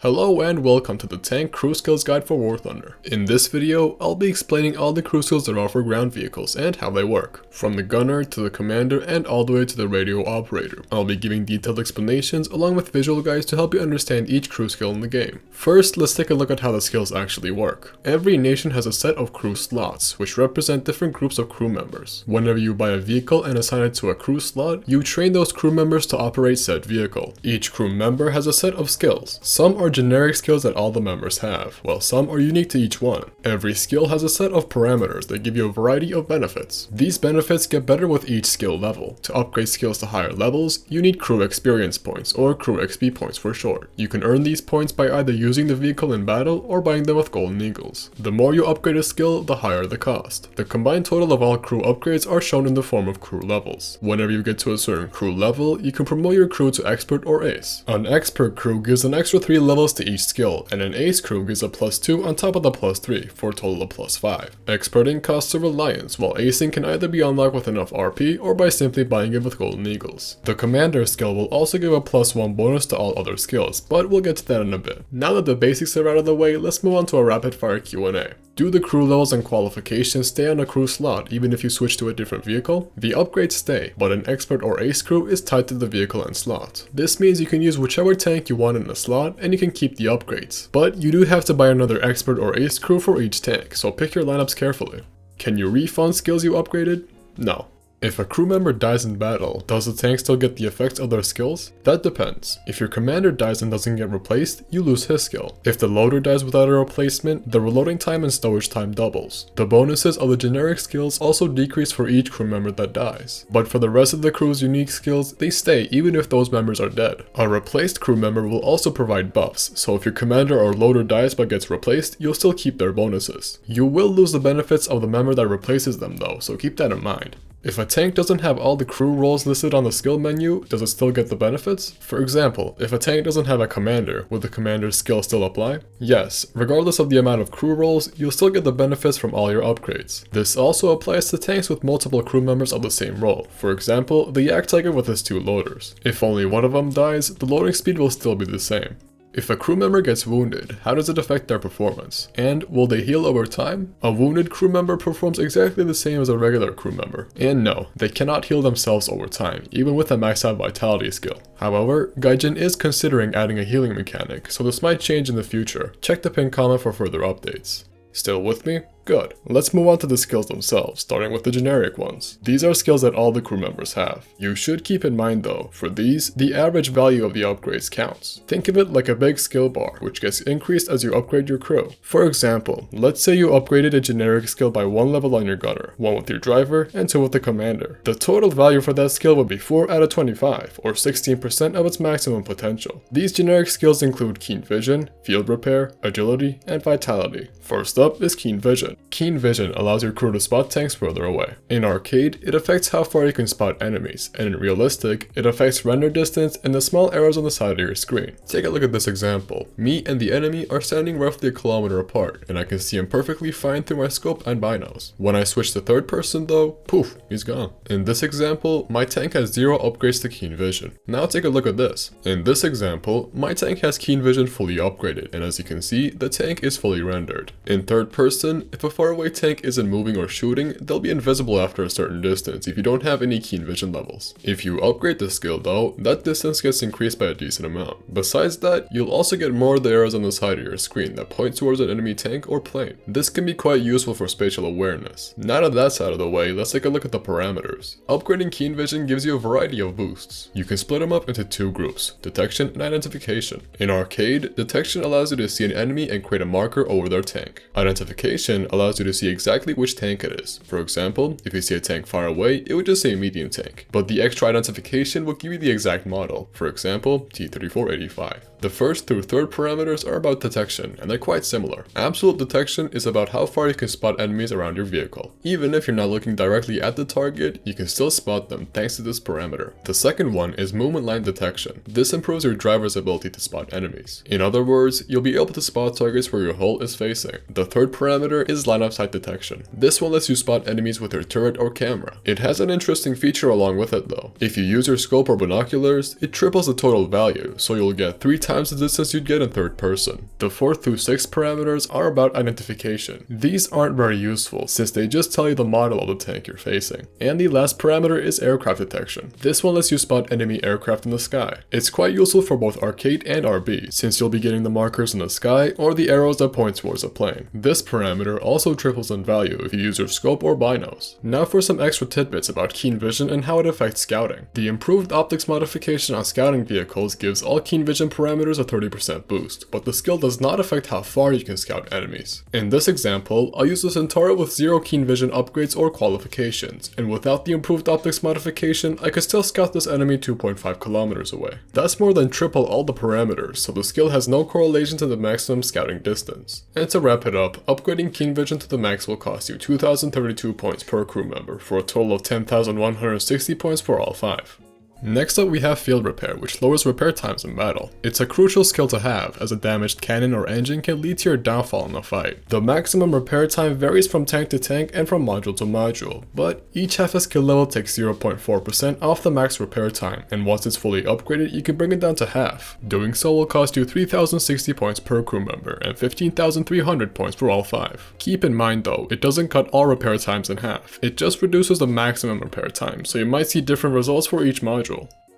Hello and welcome to the Tank Crew Skills Guide for War Thunder. In this video, I'll be explaining all the crew skills there are for ground vehicles and how they work, from the gunner to the commander and all the way to the radio operator. I'll be giving detailed explanations along with visual guides to help you understand each crew skill in the game. First, let's take a look at how the skills actually work. Every nation has a set of crew slots, which represent different groups of crew members. Whenever you buy a vehicle and assign it to a crew slot, you train those crew members to operate said vehicle. Each crew member has a set of skills. Some are generic skills that all the members have, while some are unique to each one. Every skill has a set of parameters that give you a variety of benefits. These benefits get better with each skill level. To upgrade skills to higher levels, you need crew experience points, or crew XP points for short. You can earn these points by either using the vehicle in battle or buying them with golden eagles. The more you upgrade a skill, the higher the cost. The combined total of all crew upgrades are shown in the form of crew levels. Whenever you get to a certain crew level, you can promote your crew to expert or ace. An expert crew gives an extra 3 levels to each skill, and an ace crew gives a +2 on top of the +3 for a total of +5. Experting costs a reliance, while acing can either be unlocked with enough RP or by simply buying it with golden eagles. The commander skill will also give a +1 bonus to all other skills, but we'll get to that in a bit. Now that the basics are out of the way, let's move on to a rapid fire Q&A. Do the crew levels and qualifications stay on a crew slot even if you switch to a different vehicle? The upgrades stay, but an expert or ace crew is tied to the vehicle and slot. This means you can use whichever tank you want in a slot and you can keep the upgrades. But you do have to buy another expert or ace crew for each tank, so pick your lineups carefully. Can you refund skills you upgraded? No. If a crew member dies in battle, does the tank still get the effects of their skills? That depends. If your commander dies and doesn't get replaced, you lose his skill. If the loader dies without a replacement, the reloading time and stowage time doubles. The bonuses of the generic skills also decrease for each crew member that dies. But for the rest of the crew's unique skills, they stay even if those members are dead. A replaced crew member will also provide buffs, so if your commander or loader dies but gets replaced, you'll still keep their bonuses. You will lose the benefits of the member that replaces them though, so keep that in mind. If a tank doesn't have all the crew roles listed on the skill menu, does it still get the benefits? For example, if a tank doesn't have a commander, would the commander's skill still apply? Yes, regardless of the amount of crew roles, you'll still get the benefits from all your upgrades. This also applies to tanks with multiple crew members of the same role. For example, the Yak Tiger with his 2 loaders. If only one of them dies, the loading speed will still be the same. If a crew member gets wounded, how does it affect their performance? And will they heal over time? A wounded crew member performs exactly the same as a regular crew member. And no, they cannot heal themselves over time, even with a maxed out vitality skill. However, Gaijin is considering adding a healing mechanic, so this might change in the future. Check the pinned comment for further updates. Still with me? Good. Let's move on to the skills themselves, starting with the generic ones. These are skills that all the crew members have. You should keep in mind though, for these, the average value of the upgrades counts. Think of it like a big skill bar, which gets increased as you upgrade your crew. For example, let's say you upgraded a generic skill by 1 level on your gunner, 1 with your driver, and 2 with the commander. The total value for that skill would be 4 out of 25, or 16% of its maximum potential. These generic skills include Keen Vision, Field Repair, Agility, and Vitality. First up is Keen Vision. Keen Vision allows your crew to spot tanks further away. In arcade, it affects how far you can spot enemies, and in realistic, it affects render distance and the small arrows on the side of your screen. Take a look at this example. Me and the enemy are standing roughly a kilometer apart, and I can see him perfectly fine through my scope and binos. When I switch to third person though, poof, he's gone. In this example, my tank has 0 upgrades to Keen Vision. Now take a look at this. In this example, my tank has Keen Vision fully upgraded, and as you can see, the tank is fully rendered. In third person, if a faraway tank isn't moving or shooting, they'll be invisible after a certain distance if you don't have any Keen Vision levels. If you upgrade the skill though, that distance gets increased by a decent amount. Besides that, you'll also get more of the arrows on the side of your screen that point towards an enemy tank or plane. This can be quite useful for spatial awareness. Now that that's out of the way, let's take a look at the parameters. Upgrading Keen Vision gives you a variety of boosts. You can split them up into 2 groups, detection and identification. In arcade, detection allows you to see an enemy and create a marker over their tank. Identification allows you to see exactly which tank it is. For example, if you see a tank far away, it would just say medium tank, but the extra identification will give you the exact model. For example, T-3485. The first through third parameters are about detection, and they're quite similar. Absolute detection is about how far you can spot enemies around your vehicle. Even if you're not looking directly at the target, you can still spot them thanks to this parameter. The second one is movement line detection. This improves your driver's ability to spot enemies. In other words, you'll be able to spot targets where your hull is facing. The third parameter is is line of sight detection. This one lets you spot enemies with your turret or camera. It has an interesting feature along with it though. If you use your scope or binoculars, it triples the total value, so you'll get 3 times the distance you'd get in third person. The 4th through 6th parameters are about identification. These aren't very useful since they just tell you the model of the tank you're facing. And the last parameter is aircraft detection. This one lets you spot enemy aircraft in the sky. It's quite useful for both arcade and RB, since you'll be getting the markers in the sky or the arrows that point towards a plane. This parameter also triples in value if you use your scope or binos. Now for some extra tidbits about keen vision and how it affects scouting. The improved optics modification on scouting vehicles gives all keen vision parameters a 30% boost, but the skill does not affect how far you can scout enemies. In this example, I'll use a Centauro with 0 keen vision upgrades or qualifications, and without the improved optics modification, I could still scout this enemy 2.5 kilometers away. That's more than triple all the parameters, so the skill has no correlation to the maximum scouting distance. And to wrap it up, upgrading keen vision to the max will cost you 2,032 points per crew member, for a total of 10,160 points for all 5. Next up we have field repair, which lowers repair times in battle. It's a crucial skill to have, as a damaged cannon or engine can lead to your downfall in a fight. The maximum repair time varies from tank to tank and from module to module, but each half a skill level takes 0.4% off the max repair time, and once it's fully upgraded you can bring it down to half. Doing so will cost you 3,060 points per crew member and 15,300 points for all 5. Keep in mind though, it doesn't cut all repair times in half, it just reduces the maximum repair time, so you might see different results for each module.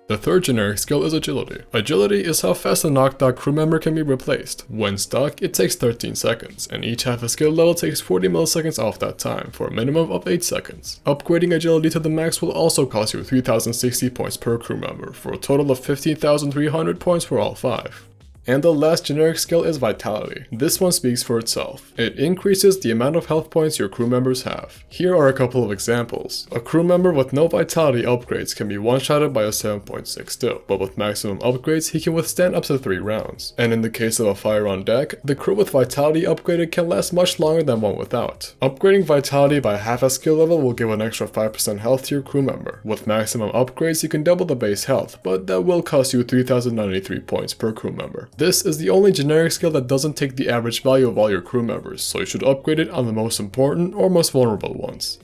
The third generic skill is agility. Agility is how fast a knocked out crew member can be replaced. When stuck, it takes 13 seconds, and each half a skill level takes 40 milliseconds off that time, for a minimum of 8 seconds. Upgrading agility to the max will also cost you 3,060 points per crew member, for a total of 15,300 points for all 5. And the last generic skill is Vitality. This one speaks for itself. It increases the amount of health points your crew members have. Here are a couple of examples. A crew member with no Vitality upgrades can be one-shotted by a 7.62, but with maximum upgrades he can withstand up to 3 rounds. And in the case of a fire on deck, the crew with Vitality upgraded can last much longer than one without. Upgrading Vitality by half a skill level will give an extra 5% health to your crew member. With maximum upgrades you can double the base health, but that will cost you 3,093 points per crew member. This is the only generic skill that doesn't take the average value of all your crew members, so you should upgrade it on the most important or most vulnerable ones.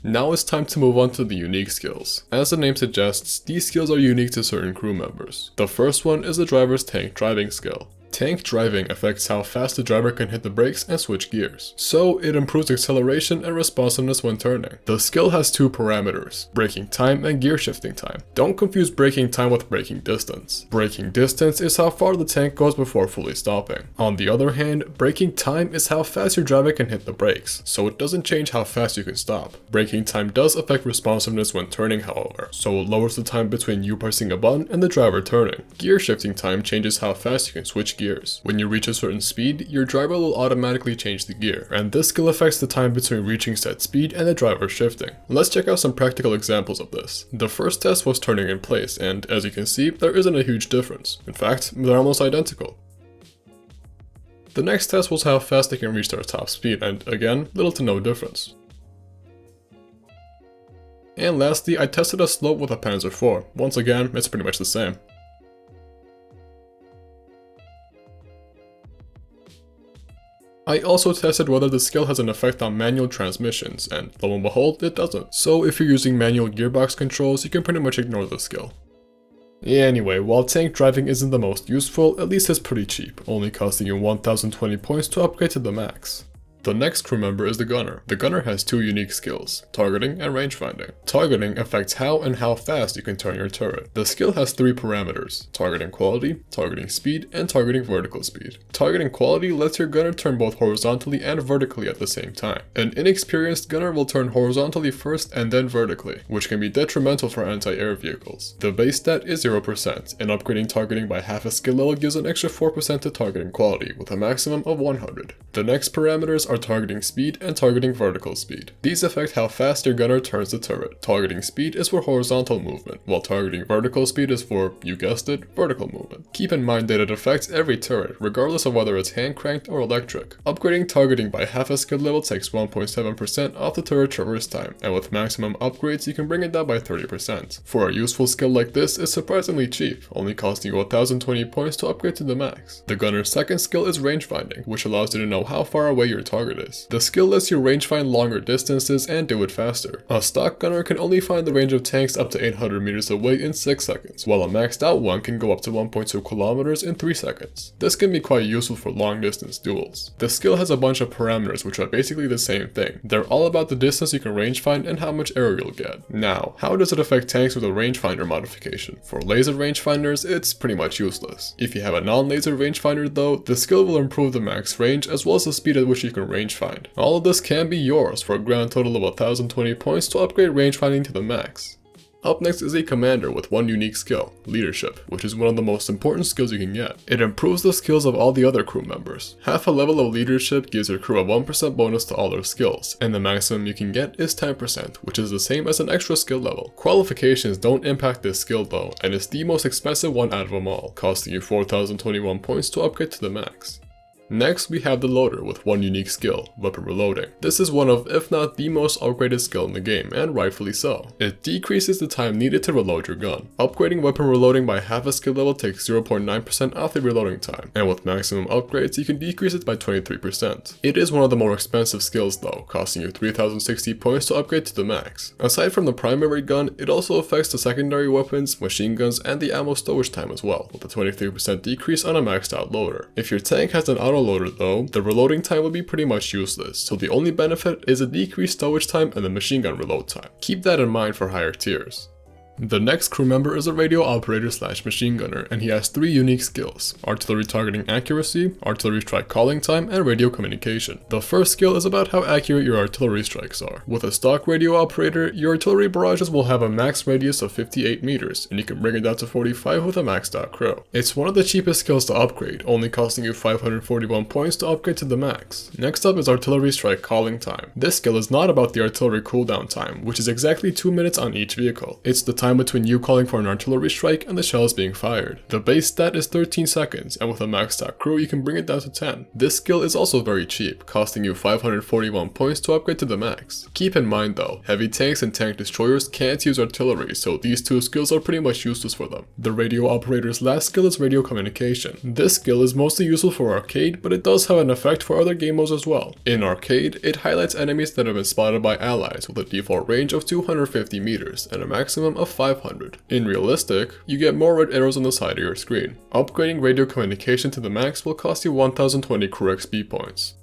Now it's time to move on to the unique skills. As the name suggests, these skills are unique to certain crew members. The first one is the driver's tank driving skill. Tank driving affects how fast the driver can hit the brakes and switch gears, so it improves acceleration and responsiveness when turning. The skill has 2 parameters, braking time and gear shifting time. Don't confuse braking time with braking distance. Braking distance is how far the tank goes before fully stopping. On the other hand, braking time is how fast your driver can hit the brakes, so it doesn't change how fast you can stop. Braking time does affect responsiveness when turning however, so it lowers the time between you pressing a button and the driver turning. Gear shifting time changes how fast you can switch gears. When you reach a certain speed, your driver will automatically change the gear, and this skill affects the time between reaching set speed and the driver shifting. Let's check out some practical examples of this. The first test was turning in place, and as you can see, there isn't a huge difference. In fact, they're almost identical. The next test was how fast they can reach their top speed, and again, little to no difference. And lastly, I tested a slope with a Panzer IV. Once again, it's pretty much the same. I also tested whether the skill has an effect on manual transmissions, and lo and behold, it doesn't. So if you're using manual gearbox controls, you can pretty much ignore the skill. Anyway, while tank driving isn't the most useful, at least it's pretty cheap, only costing you 1,020 points to upgrade to the max. The next crew member is the gunner. The gunner has 2 unique skills, targeting and rangefinding. Targeting affects how and how fast you can turn your turret. The skill has 3 parameters, targeting quality, targeting speed, and targeting vertical speed. Targeting quality lets your gunner turn both horizontally and vertically at the same time. An inexperienced gunner will turn horizontally first and then vertically, which can be detrimental for anti-air vehicles. The base stat is 0%, and upgrading targeting by half a skill level gives an extra 4% to targeting quality, with a maximum of 100. The next parameters are targeting speed and targeting vertical speed. These affect how fast your gunner turns the turret. Targeting speed is for horizontal movement, while targeting vertical speed is for, you guessed it, vertical movement. Keep in mind that it affects every turret, regardless of whether it's hand cranked or electric. Upgrading targeting by half a skill level takes 1.7% off the turret traverse time, and with maximum upgrades you can bring it down by 30%. For a useful skill like this, it's surprisingly cheap, only costing you 1,020 points to upgrade to the max. The gunner's second skill is rangefinding, which allows you to know how far away your target target is. The skill lets you range find longer distances and do it faster. A stock gunner can only find the range of tanks up to 800 meters away in 6 seconds, while a maxed out one can go up to 1.2 kilometers in 3 seconds. This can be quite useful for long distance duels. The skill has a bunch of parameters which are basically the same thing. They're all about the distance you can range find and how much area you'll get. Now, how does it affect tanks with a rangefinder modification? For laser rangefinders, it's pretty much useless. If you have a non-laser rangefinder though, the skill will improve the max range as well as the speed at which you can range find. All of this can be yours for a grand total of 1020 points to upgrade rangefinding to the max. Up next is a commander with one unique skill, leadership, which is one of the most important skills you can get. It improves the skills of all the other crew members. Half a level of leadership gives your crew a 1% bonus to all their skills, and the maximum you can get is 10%, which is the same as an extra skill level. Qualifications don't impact this skill though, and it's the most expensive one out of them all, costing you 4021 points to upgrade to the max. Next, we have the loader with one unique skill, weapon reloading. This is one of, if not the most upgraded skill in the game, and rightfully so. It decreases the time needed to reload your gun. Upgrading weapon reloading by half a skill level takes 0.9% off the reloading time, and with maximum upgrades you can decrease it by 23%. It is one of the more expensive skills though, costing you 3060 points to upgrade to the max. Aside from the primary gun, it also affects the secondary weapons, machine guns, and the ammo storage time as well, with a 23% decrease on a maxed out loader. If your tank has an auto loader though, the reloading time will be pretty much useless, so the only benefit is a decreased storage time and the machine gun reload time. Keep that in mind for higher tiers. The next crew member is a radio operator / machine gunner, and he has 3 unique skills: artillery targeting accuracy, artillery strike calling time, and radio communication. The first skill is about how accurate your artillery strikes are. With a stock radio operator, your artillery barrages will have a max radius of 58 meters, and you can bring it down to 45 with a maxed out crew. It's one of the cheapest skills to upgrade, only costing you 541 points to upgrade to the max. Next up is artillery strike calling time. This skill is not about the artillery cooldown time, which is exactly 2 minutes on each vehicle. It's the time between you calling for an artillery strike and the shells being fired. The base stat is 13 seconds, and with a maxed out crew you can bring it down to 10. This skill is also very cheap, costing you 541 points to upgrade to the max. Keep in mind though, heavy tanks and tank destroyers can't use artillery, so these 2 skills are pretty much useless for them. The radio operator's last skill is radio communication. This skill is mostly useful for arcade, but it does have an effect for other game modes as well. In arcade, it highlights enemies that have been spotted by allies with a default range of 250 meters and a maximum of 500. In realistic, you get more red arrows on the side of your screen. Upgrading radio communication to the max will cost you 1020 crew XP points.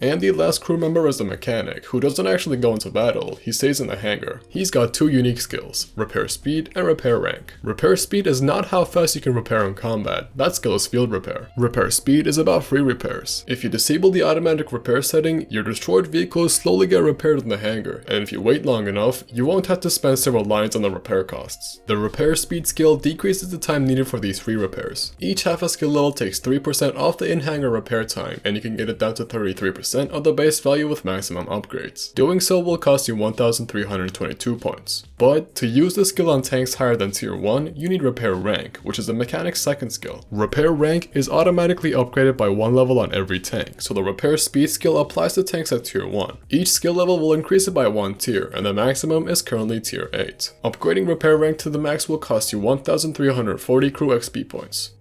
And the last crew member is the mechanic, who doesn't actually go into battle, he stays in the hangar. He's got 2 unique skills, repair speed and repair rank. Repair speed is not how fast you can repair in combat, that skill is field repair. Repair speed is about free repairs. If you disable the automatic repair setting, your destroyed vehicles slowly get repaired in the hangar, and if you wait long enough, you won't have to spend several lines on the repair costs. The repair speed skill decreases the time needed for these free repairs. Each half a skill level takes 3% off the in-hangar repair time, and you can get it down to 33% of the base value with maximum upgrades. Doing so will cost you 1322 points. But to use this skill on tanks higher than tier 1, you need repair rank, which is the mechanic's second skill. Repair rank is automatically upgraded by 1 level on every tank, so the repair speed skill applies to tanks at tier 1. Each skill level will increase it by 1 tier, and the maximum is currently tier 8. Upgrading repair rank to the max will cost you 1340 crew XP points.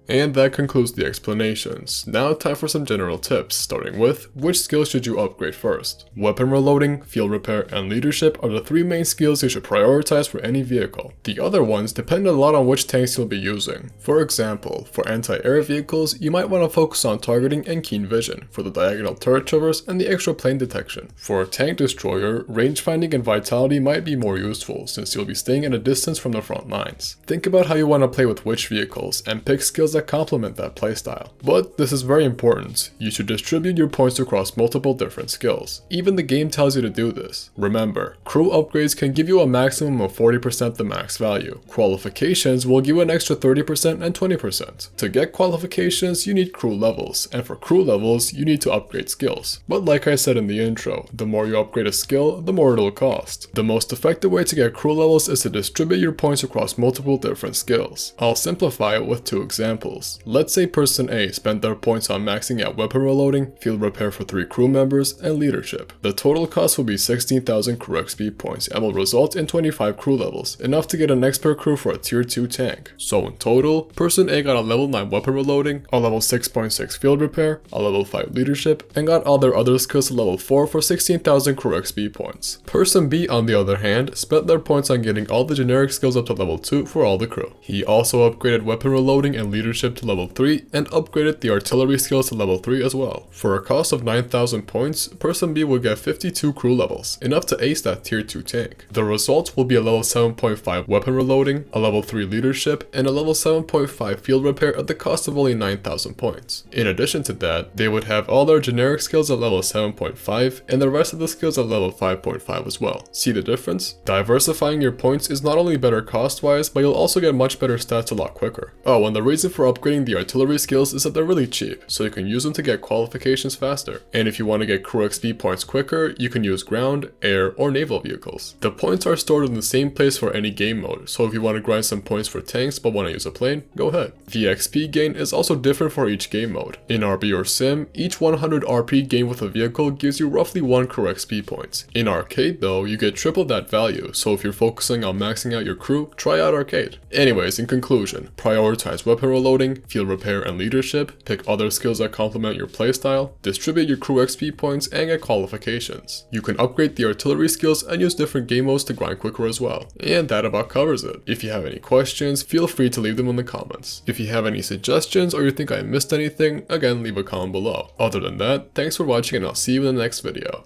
And that concludes the explanations. Now time for some general tips, starting with which skills should you upgrade first. Weapon reloading, field repair, and leadership are the 3 main skills you should prioritize for any vehicle. The other ones depend a lot on which tanks you'll be using. For example, for anti-air vehicles, you might want to focus on targeting and keen vision, for the diagonal turret traverse and the extra plane detection. For a tank destroyer, range finding and vitality might be more useful, since you'll be staying at a distance from the front lines. Think about how you want to play with which vehicles, and pick skills that complement that playstyle. But this is very important, you should distribute your points across multiple different skills. Even the game tells you to do this. Remember, crew upgrades can give you a maximum of 40% the max value. Qualifications will give you an extra 30% and 20%. To get qualifications, you need crew levels, and for crew levels, you need to upgrade skills. But like I said in the intro, the more you upgrade a skill, the more it'll cost. The most effective way to get crew levels is to distribute your points across multiple different skills. I'll simplify it with 2 examples. examples. Let's say person A spent their points on maxing out weapon reloading, field repair for 3 crew members, and leadership. The total cost will be 16,000 crew XP points and will result in 25 crew levels, enough to get an expert crew for a tier 2 tank. So in total, person A got a level 9 weapon reloading, a level 6.6 field repair, a level 5 leadership, and got all their other skills to level 4 for 16,000 crew XP points. Person B, on the other hand, spent their points on getting all the generic skills up to level 2 for all the crew. He also upgraded weapon reloading and leadership to level 3 and upgraded the artillery skills to level 3 as well. For a cost of 9,000 points, person B will get 52 crew levels, enough to ace that tier 2 tank. The result will be a level 7.5 weapon reloading, a level 3 leadership, and a level 7.5 field repair at the cost of only 9,000 points. In addition to that, they would have all their generic skills at level 7.5 and the rest of the skills at level 5.5 as well. See the difference? Diversifying your points is not only better cost-wise, but you'll also get much better stats a lot quicker. Oh, and the reason for upgrading the artillery skills is that they're really cheap, so you can use them to get qualifications faster. And if you want to get crew XP points quicker, you can use ground, air, or naval vehicles. The points are stored in the same place for any game mode, so if you want to grind some points for tanks but want to use a plane, go ahead. The XP gain is also different for each game mode. In RB or Sim, each 100 RP gained with a vehicle gives you roughly 1 crew XP points. In Arcade though, you get triple that value, so if you're focusing on maxing out your crew, try out Arcade. Anyways, in conclusion, prioritize weapon reloading, field repair, and leadership, pick other skills that complement your playstyle, distribute your crew XP points, and get qualifications. You can upgrade the artillery skills and use different game modes to grind quicker as well. And that about covers it. If you have any questions, feel free to leave them in the comments. If you have any suggestions or you think I missed anything, again leave a comment below. Other than that, thanks for watching and I'll see you in the next video.